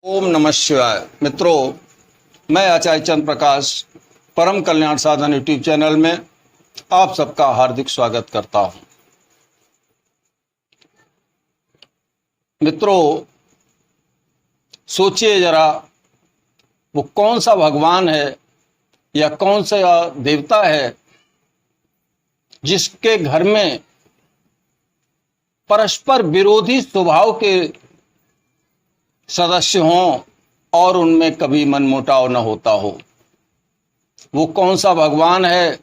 ओम नमः शिवाय। मित्रों, मैं आचार्य चंद्र प्रकाश परम कल्याण साधन यूट्यूब चैनल में आप सबका हार्दिक स्वागत करता हूं। मित्रों, सोचिए जरा, वो कौन सा भगवान है या कौन सा देवता है जिसके घर में परस्पर विरोधी स्वभाव के सदस्य हों और उनमें कभी मनमुटाव न होता हो। वो कौन सा भगवान है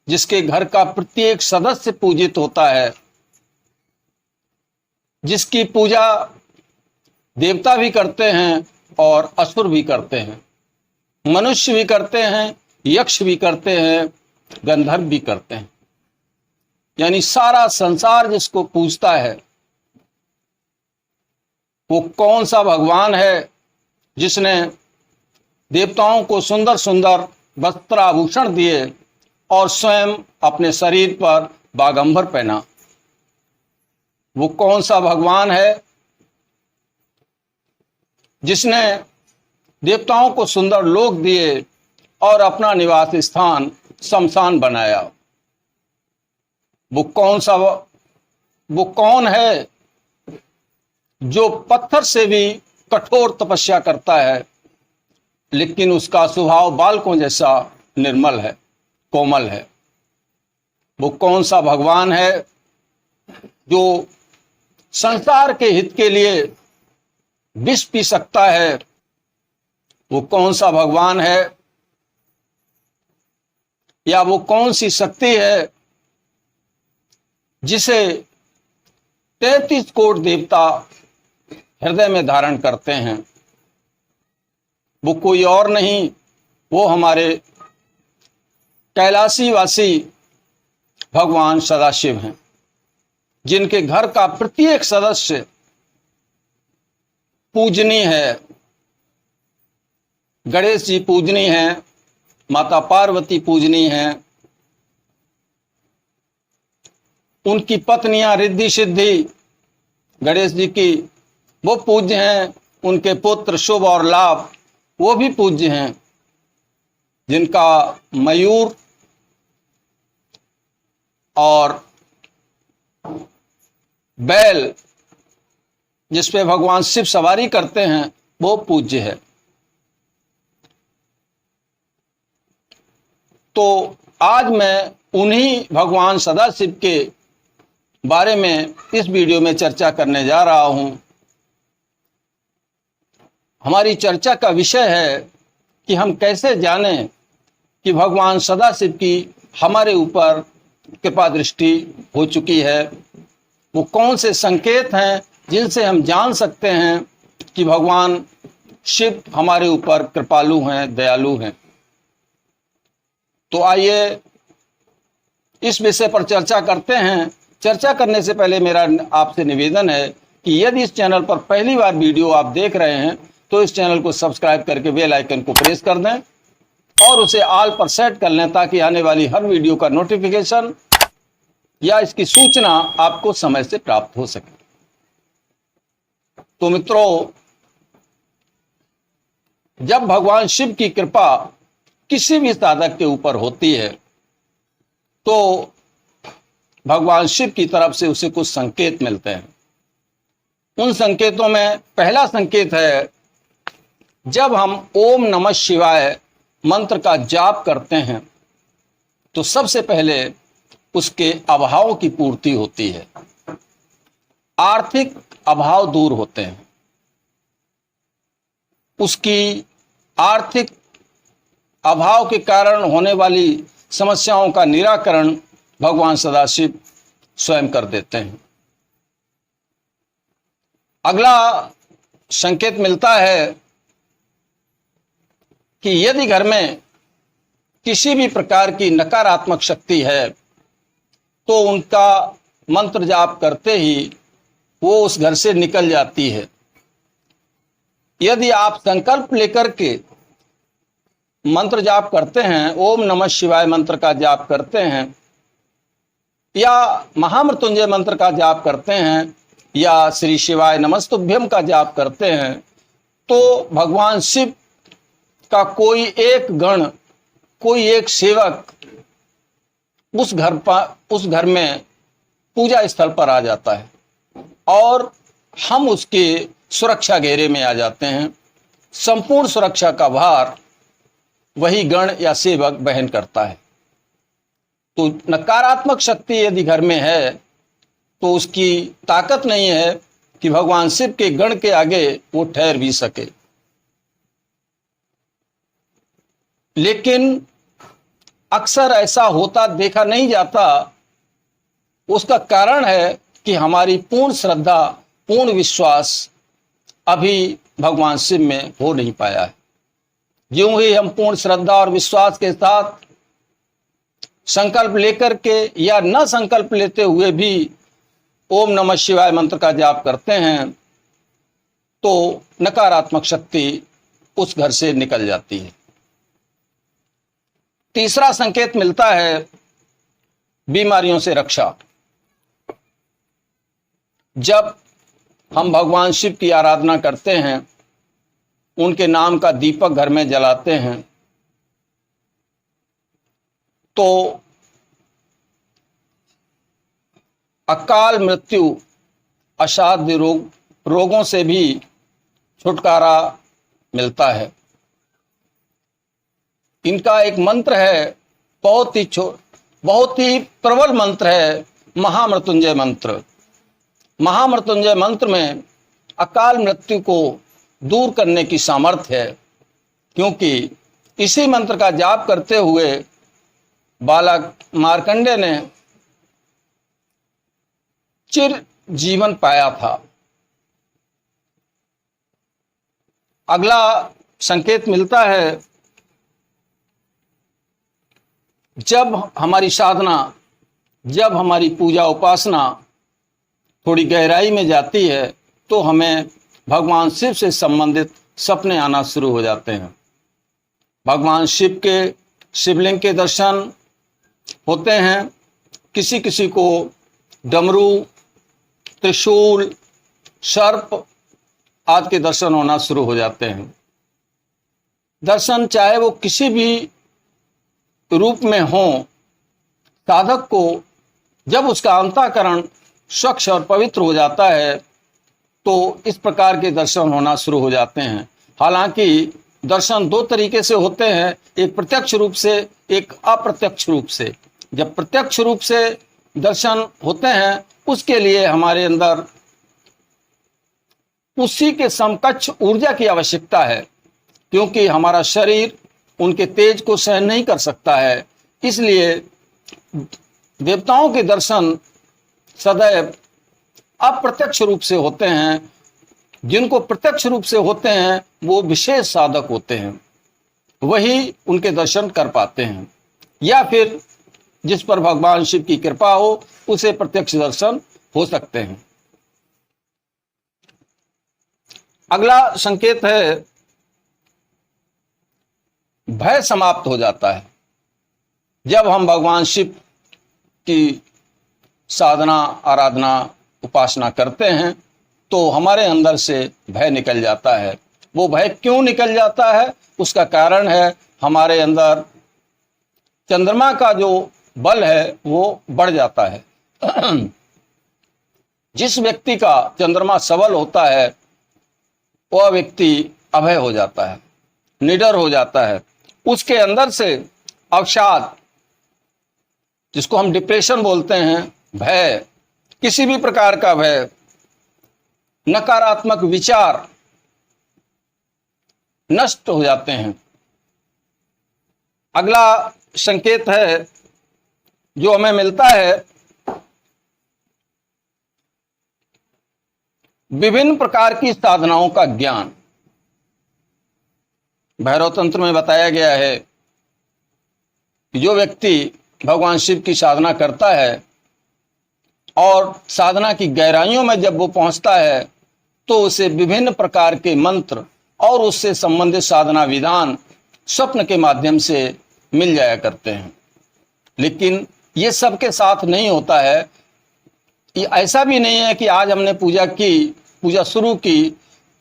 जिसके घर का प्रत्येक सदस्य पूजित होता है, जिसकी पूजा देवता भी करते हैं और असुर भी करते हैं, मनुष्य भी करते हैं, यक्ष भी करते हैं, गंधर्व भी करते हैं। यानी सारा संसार जिसको पूजता है, वो कौन सा भगवान है जिसने देवताओं को सुंदर सुंदर वस्त्राभूषण दिए और स्वयं अपने शरीर पर बागंबर पहना। वो कौन सा भगवान है जिसने देवताओं को सुंदर लोक दिए और अपना निवास स्थान शमशान बनाया। वो कौन है जो पत्थर से भी कठोर तपस्या करता है, लेकिन उसका स्वभाव बालकों जैसा निर्मल है, कोमल है। वो कौन सा भगवान है जो संसार के हित के लिए विष पी सकता है। वो कौन सा भगवान है या वो कौन सी शक्ति है जिसे 33 करोड़ देवता हृदय में धारण करते हैं। वो कोई और नहीं, वो हमारे कैलाशीवासी भगवान सदाशिव हैं, जिनके घर का प्रत्येक सदस्य पूजनीय है। गणेश जी पूजनीय हैं, माता पार्वती पूजनीय हैं, उनकी पत्नियां रिद्धि सिद्धि गणेश जी की वो पूज्य हैं, उनके पुत्र शुभ और लाभ वो भी पूज्य हैं। जिनका मयूर और बैल जिस पे भगवान शिव सवारी करते हैं वो पूज्य है। तो आज मैं उन्हीं भगवान सदाशिव के बारे में इस वीडियो में चर्चा करने जा रहा हूं। हमारी चर्चा का विषय है कि हम कैसे जानें कि भगवान सदाशिव की हमारे ऊपर कृपा दृष्टि हो चुकी है। वो कौन से संकेत हैं जिनसे हम जान सकते हैं कि भगवान शिव हमारे ऊपर कृपालु हैं, दयालु हैं। तो आइए इस विषय पर चर्चा करते हैं। चर्चा करने से पहले मेरा आपसे निवेदन है कि यदि इस चैनल पर पहली बार वीडियो आप देख रहे हैं तो इस चैनल को सब्सक्राइब करके बेल आइकन को प्रेस कर दें और उसे ऑल पर सेट कर लें, ताकि आने वाली हर वीडियो का नोटिफिकेशन या इसकी सूचना आपको समय से प्राप्त हो सके। तो मित्रों, जब भगवान शिव की कृपा किसी भी साधक के ऊपर होती है तो भगवान शिव की तरफ से उसे कुछ संकेत मिलते हैं। उन संकेतों में पहला संकेत है, जब हम ओम नमः शिवाय मंत्र का जाप करते हैं तो सबसे पहले उसके अभाव की पूर्ति होती है। आर्थिक अभाव दूर होते हैं, उसकी आर्थिक अभाव के कारण होने वाली समस्याओं का निराकरण भगवान सदाशिव स्वयं कर देते हैं। अगला संकेत मिलता है कि यदि घर में किसी भी प्रकार की नकारात्मक शक्ति है तो उनका मंत्र जाप करते ही वो उस घर से निकल जाती है। यदि आप संकल्प लेकर के मंत्र जाप करते हैं, ओम नमः शिवाय मंत्र का जाप करते हैं या महामृत्युंजय मंत्र का जाप करते हैं या श्री शिवाय नमस्तुभ्यम का जाप करते हैं, तो भगवान शिव का कोई एक गण, कोई एक सेवक उस घर में पूजा स्थल पर आ जाता है और हम उसके सुरक्षा घेरे में आ जाते हैं। संपूर्ण सुरक्षा का भार वही गण या सेवक वहन करता है। तो नकारात्मक शक्ति यदि घर में है तो उसकी ताकत नहीं है कि भगवान शिव के गण के आगे वो ठहर भी सके। लेकिन अक्सर ऐसा होता देखा नहीं जाता। उसका कारण है कि हमारी पूर्ण श्रद्धा, पूर्ण विश्वास अभी भगवान शिव में हो नहीं पाया है। यूं ही हम पूर्ण श्रद्धा और विश्वास के साथ संकल्प लेकर के या न संकल्प लेते हुए भी ओम नमः शिवाय मंत्र का जाप करते हैं तो नकारात्मक शक्ति उस घर से निकल जाती है। तीसरा संकेत मिलता है बीमारियों से रक्षा। जब हम भगवान शिव की आराधना करते हैं, उनके नाम का दीपक घर में जलाते हैं, तो अकाल मृत्यु, असाध्य रोगों से भी छुटकारा मिलता है। इनका एक मंत्र है, बहुत ही प्रबल मंत्र है, महामृत्युंजय मंत्र। महामृत्युंजय मंत्र में अकाल मृत्यु को दूर करने की सामर्थ्य है, क्योंकि इसी मंत्र का जाप करते हुए बालक मार्कंडेय ने चिर जीवन पाया था। अगला संकेत मिलता है, जब हमारी साधना, जब हमारी पूजा उपासना थोड़ी गहराई में जाती है तो हमें भगवान शिव से संबंधित सपने आना शुरू हो जाते हैं। भगवान शिव के शिवलिंग के दर्शन होते हैं। किसी किसी को डमरू, त्रिशूल, सर्प आदि के दर्शन होना शुरू हो जाते हैं। दर्शन चाहे वो किसी भी रूप में हो, साधक को जब उसका अंतःकरण स्वच्छ और पवित्र हो जाता है तो इस प्रकार के दर्शन होना शुरू हो जाते हैं। हालांकि दर्शन दो तरीके से होते हैं, एक प्रत्यक्ष रूप से, एक अप्रत्यक्ष रूप से। जब प्रत्यक्ष रूप से दर्शन होते हैं उसके लिए हमारे अंदर उसी के समकक्ष ऊर्जा की आवश्यकता है, क्योंकि हमारा शरीर उनके तेज को सहन नहीं कर सकता है। इसलिए देवताओं के दर्शन सदैव अप्रत्यक्ष रूप से होते हैं। जिनको प्रत्यक्ष रूप से होते हैं वो विशेष साधक होते हैं, वही उनके दर्शन कर पाते हैं, या फिर जिस पर भगवान शिव की कृपा हो उसे प्रत्यक्ष दर्शन हो सकते हैं। अगला संकेत है, भय समाप्त हो जाता है। जब हम भगवान शिव की साधना, आराधना, उपासना करते हैं तो हमारे अंदर से भय निकल जाता है। वो भय क्यों निकल जाता है? उसका कारण है हमारे अंदर चंद्रमा का जो बल है वो बढ़ जाता है। जिस व्यक्ति का चंद्रमा सबल होता है वह व्यक्ति अभय हो जाता है, निडर हो जाता है। उसके अंदर से अवसाद, जिसको हम डिप्रेशन बोलते हैं, भय, किसी भी प्रकार का भय, नकारात्मक विचार नष्ट हो जाते हैं। अगला संकेत है जो हमें मिलता है, विभिन्न प्रकार की साधनाओं का ज्ञान। भैरव तंत्र में बताया गया है कि जो व्यक्ति भगवान शिव की साधना करता है और साधना की गहराइयों में जब वो पहुंचता है तो उसे विभिन्न प्रकार के मंत्र और उससे संबंधित साधना विधान स्वप्न के माध्यम से मिल जाया करते हैं। लेकिन ये सबके साथ नहीं होता है। ये ऐसा भी नहीं है कि आज हमने पूजा शुरू की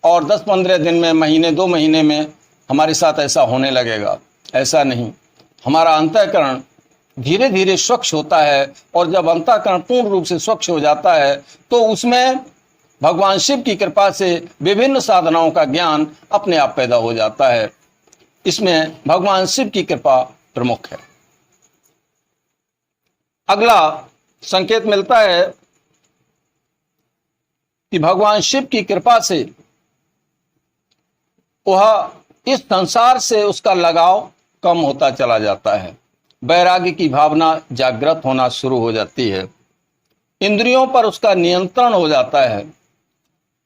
और 10-15 दिन में, महीने 2 महीने में हमारे साथ ऐसा होने लगेगा। ऐसा नहीं, हमारा अंतःकरण धीरे धीरे स्वच्छ होता है, और जब अंतःकरण पूर्ण रूप से स्वच्छ हो जाता है तो उसमें भगवान शिव की कृपा से विभिन्न साधनाओं का ज्ञान अपने आप पैदा हो जाता है। इसमें भगवान शिव की कृपा प्रमुख है। अगला संकेत मिलता है कि भगवान शिव की कृपा से वह इस संसार से उसका लगाव कम होता चला जाता है, वैराग्य की भावना जागृत होना शुरू हो जाती है, इंद्रियों पर उसका नियंत्रण हो जाता है,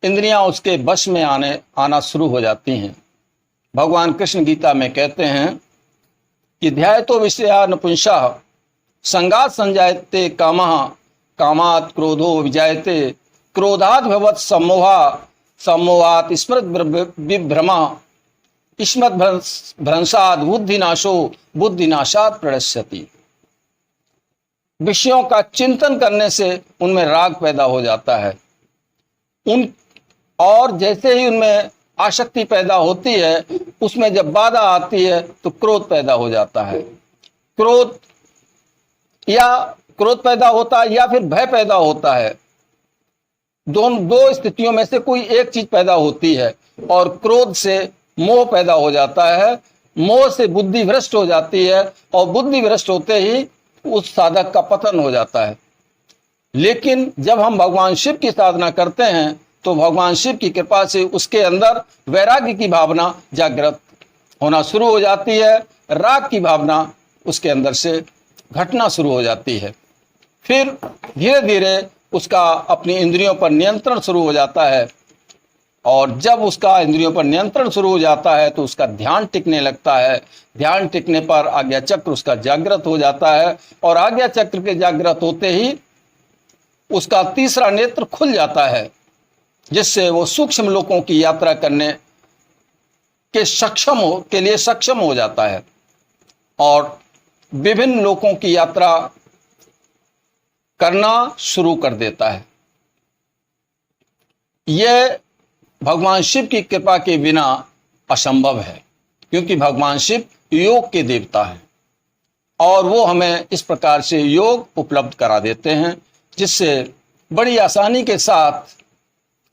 इंद्रियां उसके वश में आना शुरू हो जाती हैं। भगवान कृष्ण गीता में कहते हैं कि ध्यायतो विषया नपुंसः संगात संजायते कामः कामात् क्रोधो विजायते क्रोधात् भवत् सम्मोहात् स्मृत विभ्रमः स्मृत भ्रंशात् बुद्धिनाशो बुद्धिनाशात् प्रणश्यति। विषयों का चिंतन करने से उनमें राग पैदा हो जाता है, और जैसे ही उनमें आसक्ति पैदा होती है, उसमें जब बाधा आती है तो क्रोध पैदा हो जाता है। क्रोध पैदा होता है या फिर भय पैदा होता है। दो स्थितियों में से कोई एक चीज पैदा होती है, और क्रोध से मोह पैदा हो जाता है, मोह से बुद्धि भ्रष्ट हो जाती है, और बुद्धि भ्रष्ट होते ही उस साधक का पतन हो जाता है। लेकिन जब हम भगवान शिव की साधना करते हैं तो भगवान शिव की कृपा से उसके अंदर वैराग्य की भावना जागृत होना शुरू हो जाती है, राग की भावना उसके अंदर से घटना शुरू हो जाती है। फिर धीरे धीरे उसका अपनी इंद्रियों पर नियंत्रण शुरू हो जाता है, और जब उसका इंद्रियों पर नियंत्रण शुरू हो जाता है तो उसका ध्यान टिकने लगता है। ध्यान टिकने पर आज्ञा चक्र उसका जागृत हो जाता है, और आज्ञा चक्र के जागृत होते ही उसका तीसरा नेत्र खुल जाता है, जिससे वो सूक्ष्म लोकों की यात्रा करने के लिए सक्षम हो जाता है, और विभिन्न लोकों की यात्रा करना शुरू कर देता है। यह भगवान शिव की कृपा के बिना असंभव है, क्योंकि भगवान शिव योग के देवता हैं, और वो हमें इस प्रकार से योग उपलब्ध करा देते हैं, जिससे बड़ी आसानी के साथ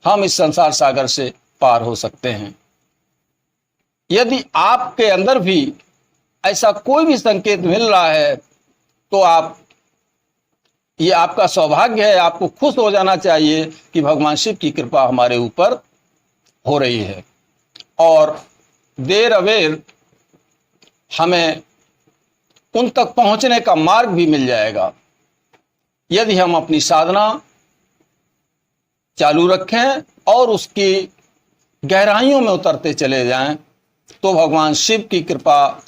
हम इस संसार सागर से पार हो सकते हैं। यदि आपके अंदर भी ऐसा कोई भी संकेत मिल रहा है तो ये आपका सौभाग्य है, आपको खुश हो जाना चाहिए कि भगवान शिव की कृपा हमारे ऊपर हो रही है, और देर अबेर हमें उन तक पहुंचने का मार्ग भी मिल जाएगा। यदि हम अपनी साधना चालू रखें और उसकी गहराइयों में उतरते चले जाएं, तो भगवान शिव की कृपा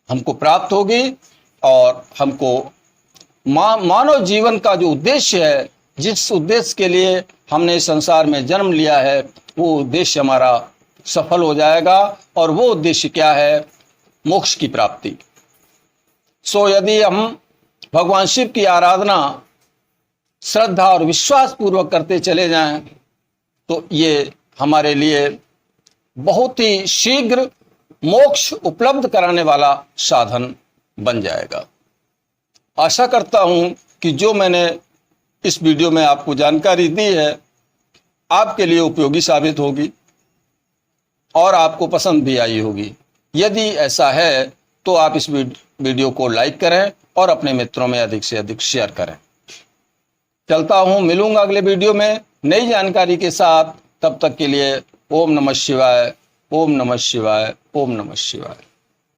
हमको प्राप्त होगी, और हमको मानव जीवन का जो उद्देश्य है, जिस उद्देश्य के लिए हमने इस संसार में जन्म लिया है, वो उद्देश्य हमारा सफल हो जाएगा। और वो उद्देश्य क्या है? मोक्ष की प्राप्ति। सो यदि हम भगवान शिव की आराधना श्रद्धा और विश्वास पूर्वक करते चले जाएं, तो ये हमारे लिए बहुत ही शीघ्र मोक्ष उपलब्ध कराने वाला साधन बन जाएगा। आशा करता हूं कि जो मैंने इस वीडियो में आपको जानकारी दी है आपके लिए उपयोगी साबित होगी और आपको पसंद भी आई होगी। यदि ऐसा है तो आप इस वीडियो को लाइक करें और अपने मित्रों में अधिक से अधिक शेयर करें। चलता हूं, मिलूंगा अगले वीडियो में नई जानकारी के साथ। तब तक के लिए ओम नमः शिवाय, ओम नमः शिवाय, ओम नमः शिवाय।